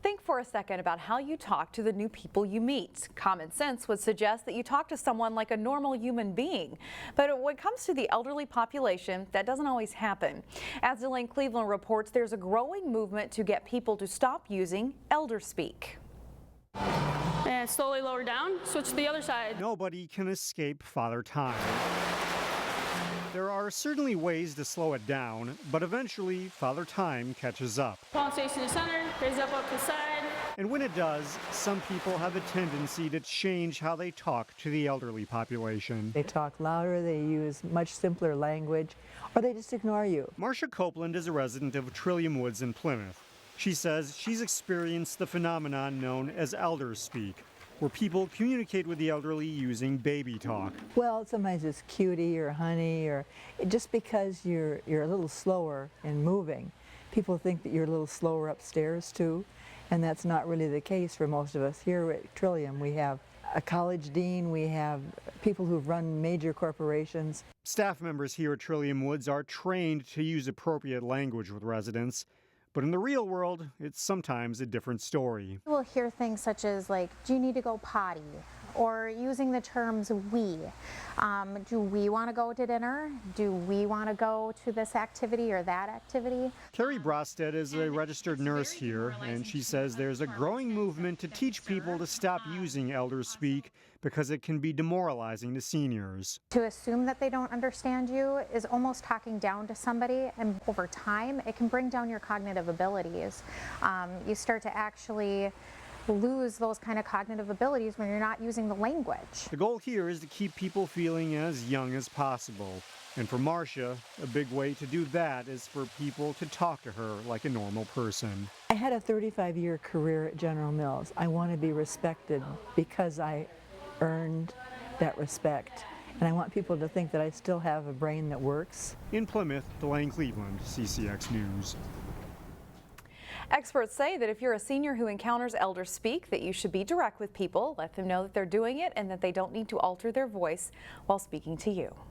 Think for a second about how you talk to the new people you meet. Common sense would suggest that you talk to someone like a normal human being. But when it comes to the elderly population, that doesn't always happen. As Elaine Cleveland reports, there's a growing movement to get people to stop using Elderspeak. And slowly lower down, switch to the other side. Nobody can escape Father Time. There are certainly ways to slow it down, but eventually Father Time catches up. Palm face to the center, raise up to the side. And when it does, some people have a tendency to change how they talk to the elderly population. They talk louder, they use much simpler language, or they just ignore you. Marcia Copeland is a resident of Trillium Woods in Plymouth. She says she's experienced the phenomenon known as Elderspeak, where people communicate with the elderly using baby talk. Well, sometimes it's cutie or honey, or just because you're a little slower in moving, people think that you're a little slower upstairs too, and that's not really the case for most of us. Here at Trillium, we have a college dean, we have people who've run major corporations. Staff members here at Trillium Woods are trained to use appropriate language with residents. But in the real world, it's sometimes a different story. We'll hear things such as like, do you need to go potty? Or using the terms we. Do we want to go to dinner? Do we want to go to this activity or that activity? Carrie Brosted is a registered nurse here, and she says there's a growing movement to teach people to stop using Elderspeak because it can be demoralizing to seniors. To assume that they don't understand you is almost talking down to somebody, and over time it can bring down your cognitive abilities. You start to actually lose those kind of cognitive abilities when you're not using the language. The goal here is to keep people feeling as young as possible. And for Marcia, a big way to do that is for people to talk to her like a normal person. I had a 35-year career at General Mills. I want to be respected because I earned that respect. And I want people to think that I still have a brain that works. In Plymouth, Elaine Cleveland, CCX News. Experts say that if you're a senior who encounters Elderspeak, that you should be direct with people, let them know that they're doing it and that they don't need to alter their voice while speaking to you.